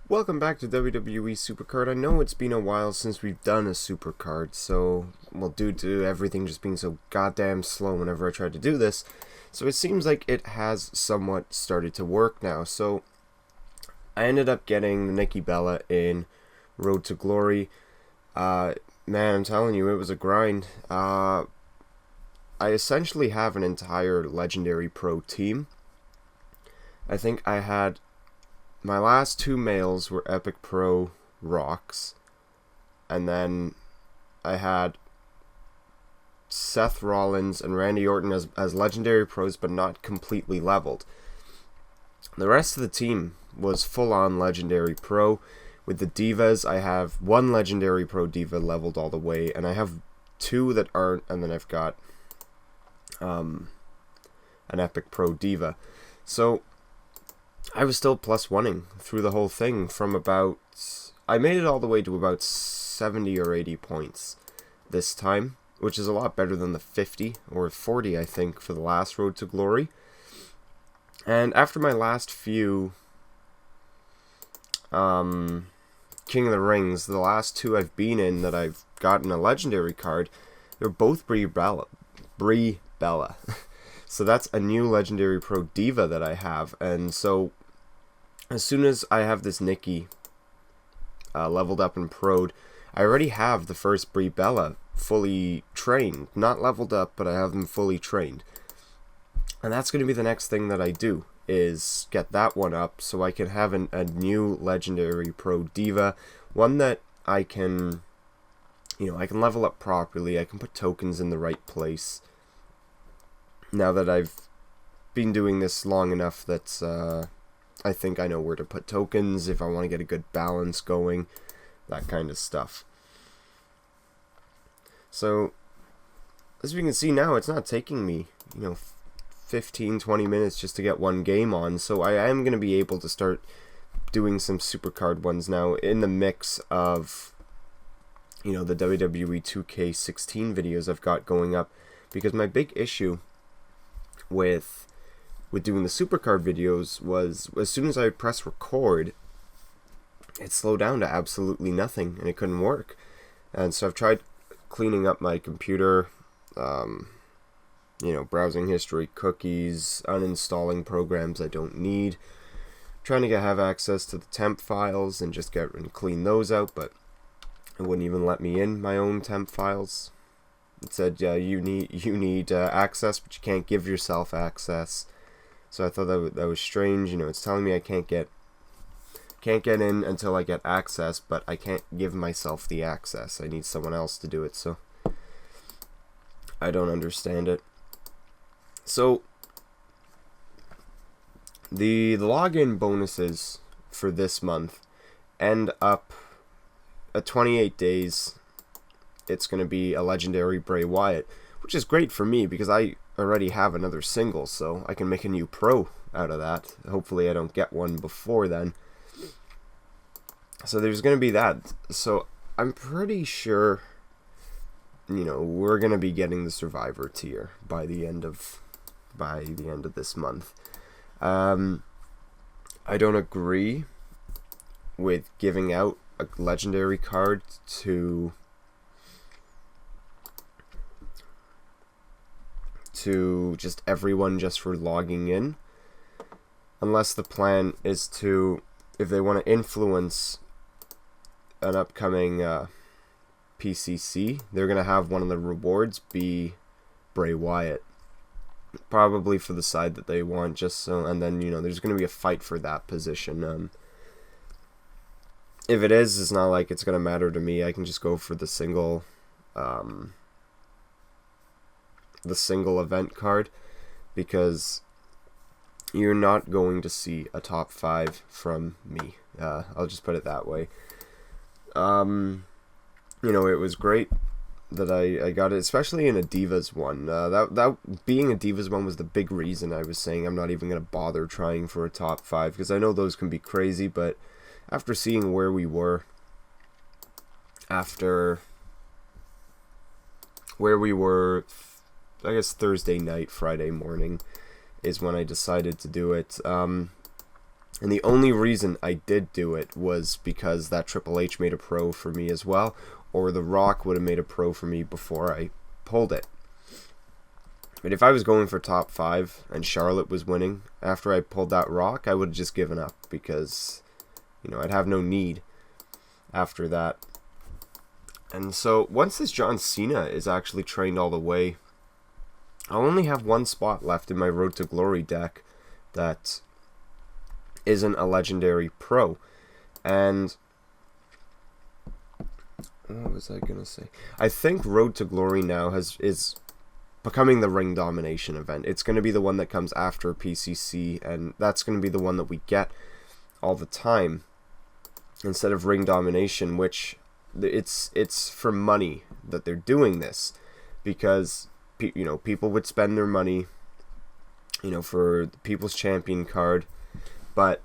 Welcome back to WWE Supercard. I know it's been a while since we've done a Supercard, so, well, due to everything just being so goddamn slow whenever I tried to do this, so it seems like it has somewhat started to work now. So, I ended up getting the Nikki Bella in Road to Glory. Man, I'm telling you, it was a grind. I essentially have an entire Legendary Pro team. I think I had my last two males were Epic Pro Rocks, and then I had Seth Rollins and Randy Orton as Legendary Pros, but not completely leveled. The rest of the team was full-on Legendary Pro. With the Divas, I have one Legendary Pro Diva leveled all the way, and I have two that aren't, and then I've got an Epic Pro Diva. So I was still plus oneing through the whole thing from about... I made it all the way to about 70 or 80 points this time, which is a lot better than the 50 or 40, I think, for the last Road to Glory. And after my last few King of the Rings, the last two I've been in that I've gotten a legendary card, they're both Brie Bella. So that's a new Legendary Pro Diva that I have, and so as soon as I have this Nikki leveled up and pro'd, I already have the first Brie Bella fully trained. Not leveled up, but I have them fully trained. And that's going to be the next thing that I do, is get that one up so I can have a new Legendary Pro Diva, one that I can, I can level up properly, I can put tokens in the right place. Now that I've been doing this long enough that I think I know where to put tokens if I want to get a good balance going, that kind of stuff. So, as we can see now, it's not taking me, 15-20 minutes just to get one game on, so I am going to be able to start doing some Supercard ones now in the mix of, the WWE 2K16 videos I've got going up, because my big issue with doing the Supercard videos was as soon as I would press record, it slowed down to absolutely nothing and it couldn't work. And so I've tried cleaning up my computer, browsing history, cookies, uninstalling programs I don't need, trying to have access to the temp files and just get and clean those out, but it wouldn't even let me in my own temp files. It said, you need access, but you can't give yourself access. So I thought that was strange. It's telling me I can't get in until I get access, but I can't give myself the access. I need someone else to do it. So I don't understand it. So the login bonuses for this month end up at 28 days. It's going to be a legendary Bray Wyatt, which is great for me because I already have another single, so I can make a new pro out of that. Hopefully I don't get one before then. So there's going to be that. So I'm pretty sure, we're going to be getting the Survivor tier by the end of this month. I don't agree with giving out a legendary card to just everyone just for logging in, unless the plan is to, if they want to influence an upcoming PCC, they're going to have one of the rewards be Bray Wyatt, probably for the side that they want, just so, and then there's going to be a fight for that position. If it is, it's not like it's going to matter to me. I can just go for the single event card, because you're not going to see a top 5 from me. I'll just put it that way. It was great that I got it, especially in a Divas one. That being a Divas one was the big reason I was saying I'm not even going to bother trying for a top 5, because I know those can be crazy, but after seeing where we were, I guess Thursday night, Friday morning is when I decided to do it. And the only reason I did do it was because that Triple H made a pro for me as well, or The Rock would have made a pro for me before I pulled it. But if I was going for top 5 and Charlotte was winning after I pulled that Rock, I would have just given up because, I'd have no need after that. And so once this John Cena is actually trained all the way, I'll only have one spot left in my Road to Glory deck that isn't a Legendary Pro. And what was I going to say? I think Road to Glory now is becoming the ring domination event. It's going to be the one that comes after PCC, and that's going to be the one that we get all the time instead of ring domination, which it's for money that they're doing this, because people would spend their money for the People's Champion card, but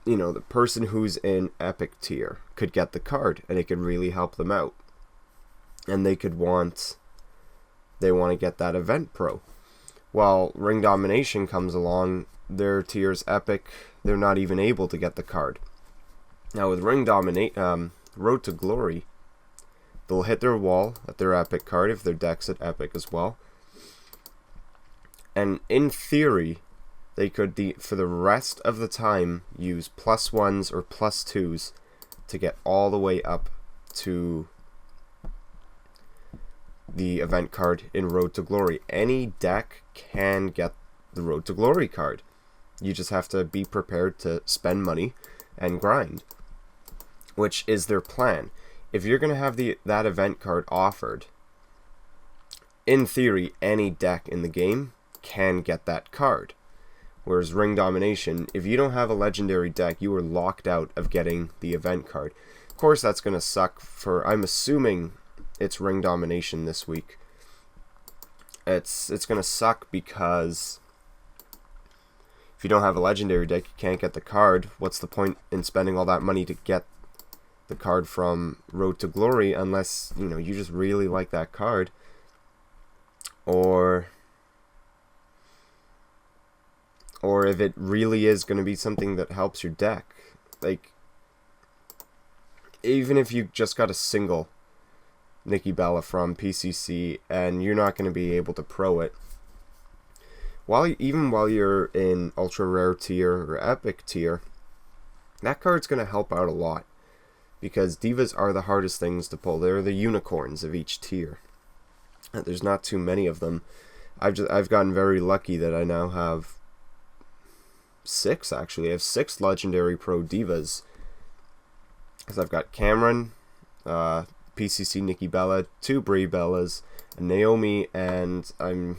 the person who's in Epic tier could get the card and it could really help them out, and they want to get that event pro. While ring domination comes along, their tier's Epic, they're not even able to get the card. Now with Road to Glory, they'll hit their wall at their Epic card if their deck's at Epic as well, and in theory they could for the rest of the time use +1s or +2s to get all the way up to the event card in Road to Glory. Any deck can get the Road to Glory card. You just have to be prepared to spend money and grind, which is their plan. If you're going to have that event card offered, in theory, any deck in the game can get that card. Whereas ring domination, if you don't have a legendary deck, you are locked out of getting the event card. Of course, that's going to suck I'm assuming it's ring domination this week. It's going to suck because if you don't have a legendary deck, you can't get the card. What's the point in spending all that money to get the card from Road to Glory, unless you just really like that card, or if it really is going to be something that helps your deck. Like, even if you just got a single Nikki Bella from PCC and you're not going to be able to pro it, even while you're in ultra rare tier or epic tier, that card's going to help out a lot, because divas are the hardest things to pull. They're the unicorns of each tier. There's not too many of them. I've gotten very lucky that I now have 6, actually. I have 6 legendary pro divas, because I've got Cameron, PCC Nikki Bella, 2 Brie Bellas, and Naomi, and I'm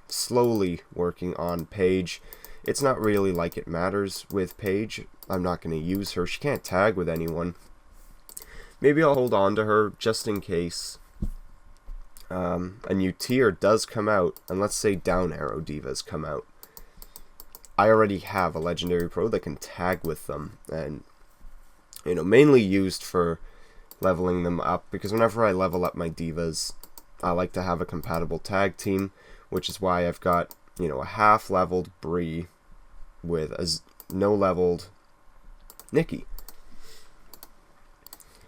slowly working on Paige. It's not really like it matters with Paige. I'm not going to use her. She can't tag with anyone. Maybe I'll hold on to her just in case a new tier does come out, and let's say Down Arrow Divas come out. I already have a legendary pro that can tag with them, and mainly used for leveling them up, because whenever I level up my divas, I like to have a compatible tag team, which is why I've got a half leveled Brie with a no leveled Nikki,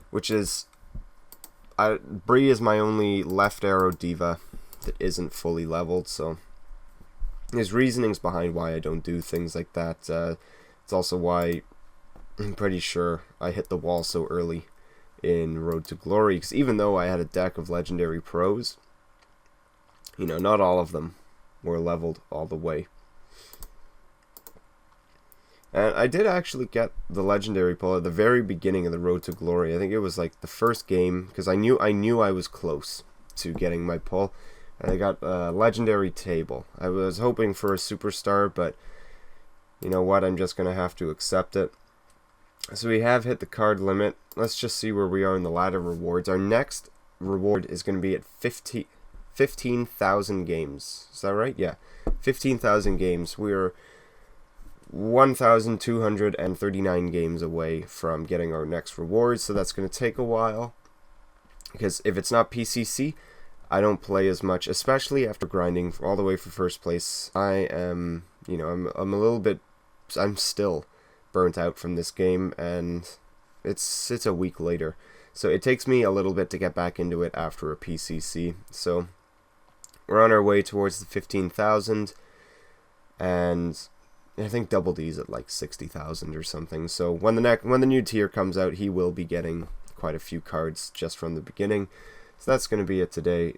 which is Brie is my only left arrow diva that isn't fully leveled, so there's reasonings behind why I don't do things like that. It's also why I'm pretty sure I hit the wall so early in Road to Glory, because even though I had a deck of legendary pros, not all of them were leveled all the way. And I did actually get the legendary pull at the very beginning of the Road to Glory. I think it was like the first game, because I knew I was close to getting my pull, and I got a legendary table. I was hoping for a superstar, but you know what, I'm just going to have to accept it. So we have hit the card limit. Let's just see where we are in the ladder rewards. Our next reward is going to be at 15,000 games. Is that right? Yeah, 15,000 games. We're 1,239 games away from getting our next reward, so that's going to take a while, because if it's not PCC, I don't play as much, especially after grinding all the way for first place. I am, I'm still burnt out from this game, and it's a week later. So it takes me a little bit to get back into it after a PCC. So we're on our way towards the 15,000, and I think Double D's at like 60,000 or something. So when the new tier comes out, he will be getting quite a few cards just from the beginning. So that's going to be it today.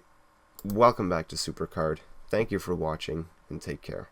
Welcome back to Supercard. Thank you for watching, and take care.